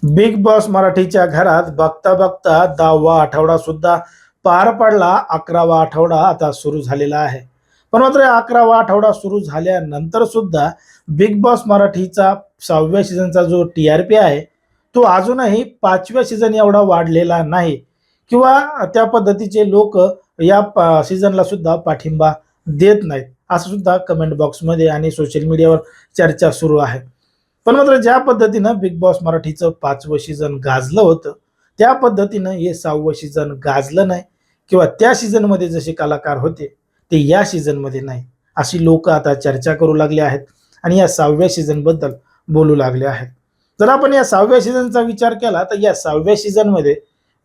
Big boss मराठीच्या घरात बघता बघता 10वा आठवडा सुद्धा पार पडला. 11वा आठवडा आता सुरू झालेला आहे. पण मात्र 11वा आठवडा सुरू झाल्यानंतर सुद्धा बिग बॉस मराठीचा 6व्या सीझनचा जो TRP आहे तो अजूनही 5व्या सीझन एवढा वाढलेला नाही किंवा त्या पद्धतीचे लोक या सीझनला सुद्धा पाठिंबा देत नाहीत, असं सुद्धा कमेंट बॉक्समध्ये आणि सोशल मीडियावर चर्चा सुरू आहे. पण मात्र ज्या पद्धतीनं बिग बॉस मराठीचं 5वं सीझन गाजलं होतं त्या पद्धतीनं हे 6वं सीझन गाजलं नाही किंवा त्या सीझनमध्ये जसे कलाकार होते ते या सीझनमध्ये नाही, अशी लोक आता चर्चा करू लागले आहेत आणि या 6व्या सीझन बद्दल बोलू लागले आहेत. जर आपण या 6व्या सीझनचा विचार केला तर या 6व्या सीझनमध्ये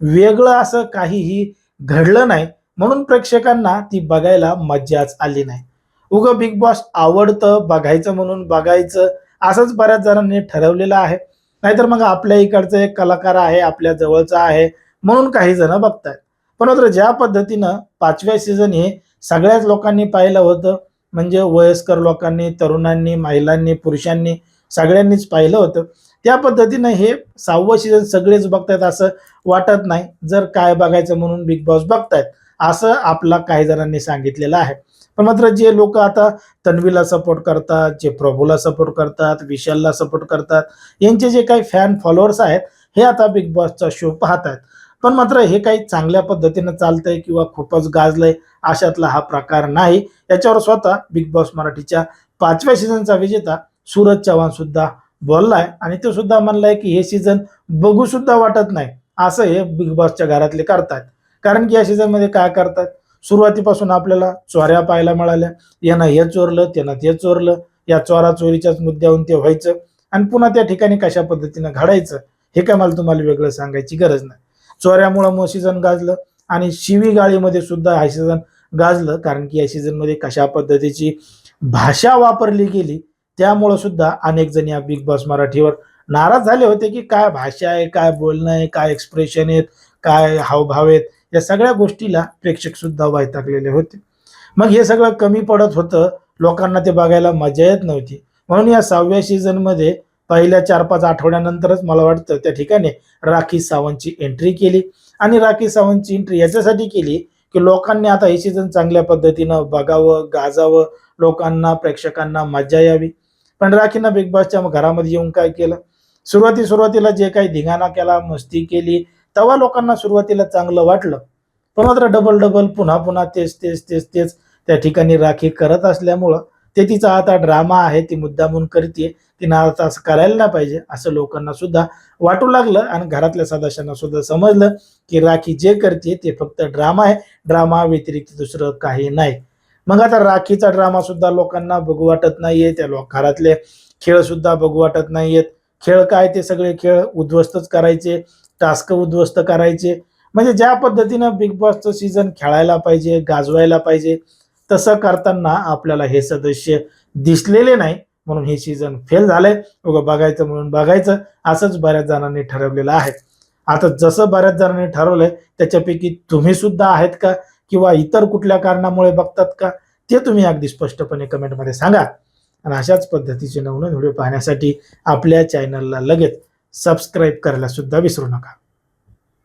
वेगळं असं काहीही घडलं नाही, म्हणून प्रेक्षकांना ती बघायला मज्जाच आली नाही. उगं बिग बॉस आवडतं बघायचं म्हणून बघायचं असंच बऱ्याच जणांनी ठरवलेलं आहे. नाहीतर मग आपल्या इकडचा एक कलाकार आहे, आपल्या जवळचा आहे म्हणून काही जण बघतायत. पण मात्र ज्या पद्धतीनं 5व्या सीझन हे सगळ्याच लोकांनी पाहिलं होतं, म्हणजे वयस्कर लोकांनी, तरुणांनी, महिलांनी, पुरुषांनी सगळ्यांनीच पाहिलं होतं, त्या पद्धतीनं हे 6वं सीझन सगळेच बघतायत असं वाटत नाही. जर काय बघायचं म्हणून बिग बॉस बघतायत असं आपला काही जणांनी सांगितलेलं आहे. पण मात्र जे लोक आता तन्वीला सपोर्ट करतात, जे प्रभूला सपोर्ट करतात, विशालला सपोर्ट करतात, यांचे जे काही फॅन फॉलोअर्स आहेत हे आता बिग बॉसचा शो पाहत आहेत. पण मात्र हे काही चांगल्या पद्धतीनं चालतंय किंवा खूपच गाजलंय अशातला हा प्रकार नाही. याच्यावर स्वतः बिग बॉस मराठीच्या 5व्या सीझनचा विजेता सूरज चव्हाण सुद्धा बोललाय आणि तो सुद्धा म्हणलाय की हे सीझन बघू सुद्धा वाटत नाही असं हे बिग बॉसच्या घरातले करतात. कारण की या सीझनमध्ये काय करतात, सुरुवातीपासून आपल्याला चोऱ्या पाहायला मिळाल्या, यानं हे चोरलं त्यानं ते चोरलं, या चोरा चोरीच्याच मुद्द्यावरून ते व्हायचं आणि पुन्हा त्या ठिकाणी कशा पद्धतीनं घडायचं हे काय मला तुम्हाला वेगळं सांगायची गरज नाही. चोऱ्यामुळं मग सीझन गाजलं आणि शिवीगाळीमध्ये सुद्धा हा सीझन गाजलं, कारण की या सीझनमध्ये कशा पद्धतीची भाषा वापरली गेली त्यामुळं सुद्धा अनेक जण या बिग बॉस मराठीवर नाराज झाले होते की काय भाषा आहे, काय बोलणं आहे, काय एक्सप्रेशन आहेत, काय हावभाव आहेत, या सगळ्या गोष्टीला प्रेक्षक सुद्धा वैतागलेले होते. मग हे सगळं कमी पडत होतं, लोकांना ते बघायला मजा येत नव्हती. म्हणून या 6व्या सीझनमध्ये पहिल्या 4-5 आठवड्यानंतरच मला वाटतं त्या ठिकाणी राखी सावंतची एंट्री केली आणि राखी सावंतची एंट्री याच्यासाठी केली की लोकांनी आता हे सीझन चांगल्या पद्धतीनं बघावं, गाजावं, लोकांना प्रेक्षकांना मजा यावी. पण राखीनं बिग बॉसच्या घरामध्ये येऊन काय केलं, सुरुवातीला जे काही धिंगाणा केला, मस्ती केली, तेव्हा लोकांना सुरुवातीला चांगलं वाटलं. पण मात्र डबल डबल पुन्हा पुन्हा तेच तेच तेच तेच त्या ठिकाणी राखी करत असल्यामुळं ते तिचा आता ड्रामा आहे, ती मुद्दामून करते, तिनं आता असं करायला नाही पाहिजे असं लोकांना सुद्धा वाटू लागलं आणि घरातल्या सदस्यांना सुद्धा समजलं की राखी जे करते ते फक्त ड्रामा आहे, ड्रामा व्यतिरिक्त दुसरं काही नाही. मग आता राखीचा ड्रामा सुद्धा लोकांना बघू वाटत नाहीये, त्या घरातले खेळ सुद्धा बघू वाटत नाहीयेत. खेळ काय ते सगळे खेळ उद्ध्वस्तच करायचे, टास्क उद्ध्वस्त करायचे. म्हणजे ज्या पद्धतीनं बिग बॉसचं सीझन खेळायला पाहिजे, गाजवायला पाहिजे, तसं करताना आपल्याला हे सदस्य दिसलेले नाही, म्हणून हे सीझन फेल झालंय. उगं बघायचं म्हणून बघायचं असंच बऱ्याच जणांनी ठरवलेलं आहे. आता जसं बऱ्याच जणांनी ठरवलंय त्याच्यापैकी तुम्ही सुद्धा आहेत का किंवा इतर कुठल्या कारणामुळे बघतात का, ते तुम्ही अगदी स्पष्टपणे कमेंटमध्ये सांगा. आणि अशाच पद्धतीचे नवनवीन व्हिडिओ पाहण्यासाठी आपल्या चॅनलला लगेच सबस्क्राईब करायला सुद्धा विसरू नका.